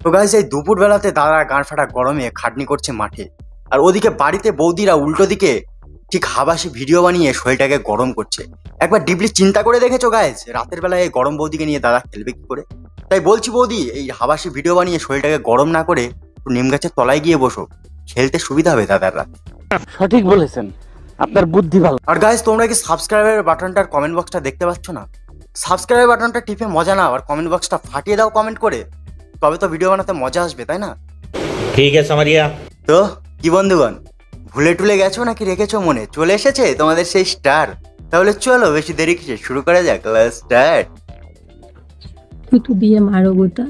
তো গাইস এই দুপুর বেলাতে দাদা গাঁড় ফাটা গরমে খাটনি করছে মাঠে, আর ওদিকে বাড়িতে বৌদিরা উল্টো দিকে ঠিক হাবাসি ভিডিও বানিয়ে শরীরটাকে গরম করছে। একবার ডিপলি চিন্তা করে দেখেছো গাইস, রাতের বেলায় এই গরম বৌদিকে নিয়ে দাদা খেলবে কি করে? তাই বলছি বৌদি, এই হাবাসি ভিডিও বানিয়ে শরীরটাকে গরম না করে নিম গাছের তলায় গিয়ে বসো, খেলতে সুবিধা হবে দাদার রাত। সঠিক বলেছেন, আপনার বুদ্ধি ভালো। আর গাইস তোমরা কি সাবস্ক্রাইবের বাটনটার কমেন্ট বক্সটা দেখতে পাচ্ছ না? সাবস্ক্রাইব বাটনটা টিপে মজা নাও আর কমেন্ট বক্সটা ফাটিয়ে দাও কমেন্ট করে, তবে তো ভিডিও বানাতে মজা আসবে, তাই না? ঠিক আছে समझिया। তো কি বন্ধুগণ, ভুলে টুলে গেছো নাকি রেখেছো মনে? চলে এসেছে তোমাদের সেই স্টার। তাহলে চলো বেশি দেরি কিসে, শুরু করা যাক। স্টার্ট। থুতু দিয়ে মারো গোটা,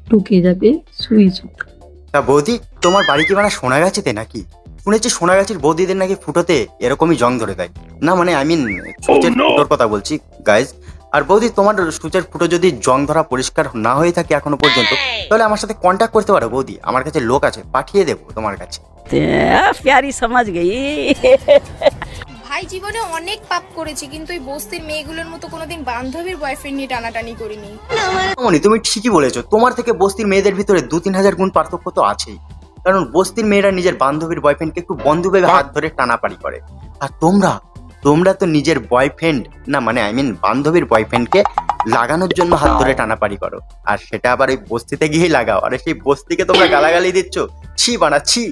টুকে যাবে সুই সুতো। তা বৌদি, তোমার বাড়ি কি মানে সোনাগাছিতে নাকি? শুনেছি সোনাগাছির বৌদিদের নাকি ফুটোতে এরকমই জং ধরে দেয়। না মানে আই মিন সূচের ফুটোর কথা বলছি গাইজ। আর বৌদি, তোমার সূচের ফুটো যদি জং ধরা পরিষ্কার না হয়ে থাকে এখনো পর্যন্ত, তাহলে আমার সাথে কন্ট্যাক্ট করতে পারো বৌদি, আমার কাছে লোক আছে, পাঠিয়ে দেবো তোমার কাছে। প্যারি সমাজ গেই। ভাই জীবনে অনেক পাপ করেছি, কিন্তু ওই বস্তির মেয়েগুলোর মতো কোনোদিন বান্ধবীর বয়ফ্রেন্ড নিয়ে টানাটানি করিনি। মনি, তুমি ঠিকই বলেছো, তোমার থেকে বস্তির মেয়েদের ভিতরে 2-3 হাজার গুণ পার্থক্য তো আছেই। কারণ বস্তির মেয়েরা নিজের বান্ধবীর বয়ফ্রেন্ডকে একটু বন্ধুভাবে হাত ধরে টানাপাড়ি করে, আর তোমরা তো নিজের বয়ফ্রেন্ড না মানে আই মিন বান্ধবীর বয়ফ্রেন্ডকে লাগানোর জন্য হাত ধরে টানাপাড়ি করো, আর সেটা আবার ওই বস্তিতে গিয়েই লাগাও, আর সেই বস্তিকে তোমরা গালাগালি দিচ্ছ। ছি বানা ছি।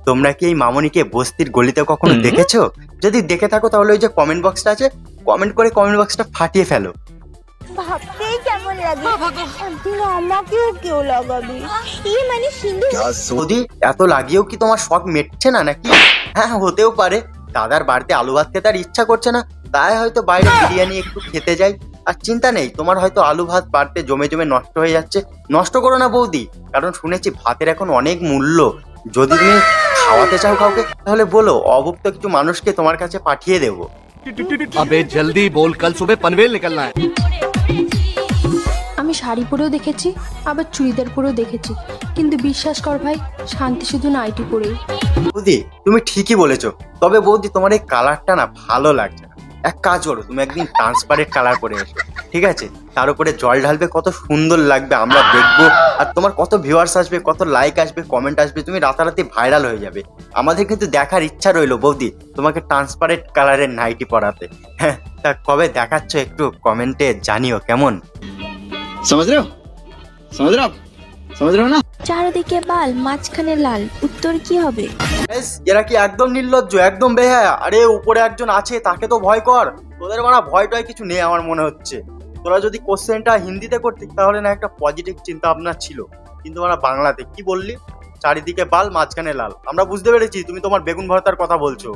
তোমরা কি এই মামনিকে বস্তির গলিতে কখনো দেখেছো? যদি দেখে থাকো তাহলে ওই যে কমেন্ট বক্সটা আছে, কমেন্ট করে কমেন্ট বক্সটা ফাটিয়ে ফেলো। ভাবতেই কেমন লাগে, একদিন আমাকেও কেউ লাগাবে। এই মানে সিন্ধু যদি এত লাগিয়েও কি তোমার শখ মেটছে না নাকি? হ্যাঁ হতেও পারে, দাদার বাড়িতে আলু ভাত খেতে আর ইচ্ছা করছে না, তাই হয়তো বাইরে বিরিয়ানি একটু খেতে যাই। আর চিন্তা নেই, তোমার হয়তো আলু ভাত বাড়িতে জমে জমে নষ্ট হয়ে যাচ্ছে, নষ্ট করো না বৌদি, কারণ শুনেছি ভাতের এখন অনেক মূল্য। যদি তুমি খাওয়াতে চাও কাউকে তাহলে বলো, অভুক্ত কিছু মানুষকে তোমার কাছে পাঠিয়ে দেবো। अबे जल्दी बोल, कल सुबह पनवेल निकलना है। আমি শাড়ি পরেও দেখেছি, আবার চুড়িদার পরেও দেখেছি, কিন্তু বিশ্বাস কর ভাই, শান্তি শুধু নাইটি পরেই। বৌদি তুমি ঠিকই বলেছো, তবে বৌদি তোমার এই কালারটা না ভালো লাগছে না। এক কাজ করো, তুমি একদিন ট্রান্সপারেন্ট কালার পরে এসো, ঠিক আছে? তার উপরে জল ঢালবে, কত সুন্দর লাগবে আমরা দেখবো, আর তোমার কত ভিউয়ার্স আসবে, কত লাইক আসবে, কমেন্ট আসবে, তুমি রাতারাতি ভাইরাল হয়ে যাবে। আমাদের কিন্তু দেখার ইচ্ছা রইলো বৌদি তোমাকে ট্রান্সপারেন্ট কালারের নাইটি পরাতে। হ্যাঁ, তা কবে দেখাচ্ছ একটু কমেন্টে জানিও কেমন। समझ रहे हो, समझ रहे हो, समझ रहे हो ना? চারদিকে বাল, মাঝখানে লাল, উত্তর কি হবে? এরা কি একদম নির্লজ্জ, একদম বেহায়া। আরে উপরে একজন আছে, তাকে তো ভয় কর। তোদের মানা ভয় টয় কিছু নেই আমার মনে হচ্ছে। তোরা যদি কোশ্চেনটা হিন্দিতে করতি তাহলে না একটা পজিটিভ চিন্তা ভাবনা ছিল, কিন্তু আমরা বাংলাতে কি বললি? চারিদিকে বাল, মাঝখানে লাল। আমরা বুঝতে পেরেছি তুমি তোমার বেগুন ভর্তার কথা বলছো।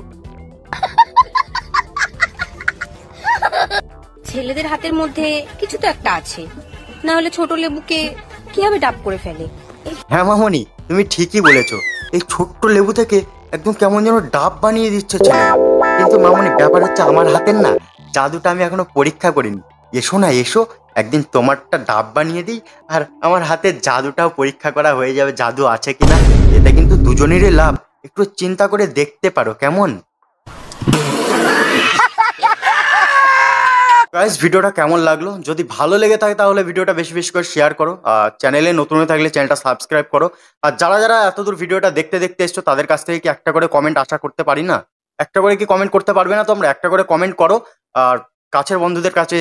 ছেলেদের হাতের মধ্যে কিছু তো একটা আছে, না হলে ছোট লেবুকে কিভাবে ডাব করে ফেলে। হ্যাঁ মামনি, তুমি ঠিকই বলেছো, এই ছোট্ট লেবু থেকে একদম কেমন যেন ডাব বানিয়ে দিচ্ছে ছেলে। কিন্তু মামনি ব্যাপার হচ্ছে, আমার হাতের না জাদুটা আমি এখনো পরীক্ষা করিনি। এসো না এসো, একদিন তোমারটা ডাব বানিয়ে দিই, আর আমার হাতের জাদুটাও পরীক্ষা করা হয়ে যাবে, জাদু আছে কিনা। এটা কিন্তু দুজনেরই লাভ, একটু চিন্তা করে দেখতে পারো কেমন। গাইস ভিডিওটা কেমন লাগলো? যদি ভালো লেগে থাকে তাহলে ভিডিওটা বেশি বেশি করে শেয়ার করো, আর চ্যানেলে নতুন হয়ে থাকলে চ্যানেলটা সাবস্ক্রাইব করো। আর যারা যারা এতদূর ভিডিওটা দেখতে দেখতে এসছো তাদের কাছ থেকে কি একটা করে কমেন্ট আশা করতে পারি না? একটা করে কি কমেন্ট করতে পারবে না তোমরা? একটা করে কমেন্ট করো, আর কাছের বন্ধুদের কাছে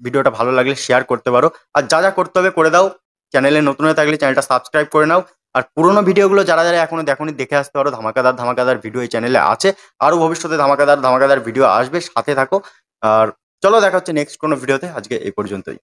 ভিডিওটা ভালো লাগলে শেয়ার করতে পারো। আর যা যা করতে হবে করে দাও, চ্যানেলে নতুন হয়ে থাকলে চ্যানেলটা সাবস্ক্রাইব করে নাও। আর পুরোনো ভিডিওগুলো যারা যারা এখনো দেখোনি দেখে আসতে পারো, ধামাকাদার ধামাকাদার ভিডিও এই চ্যানেলে আছে, আরও ভবিষ্যতে ধামাকাদার ধামাকাদার ভিডিও আসবে, সাথে থাকো। আর চলো দেখা হচ্ছে নেক্সট কোনো ভিডিওতে, আজকে এই পর্যন্তই।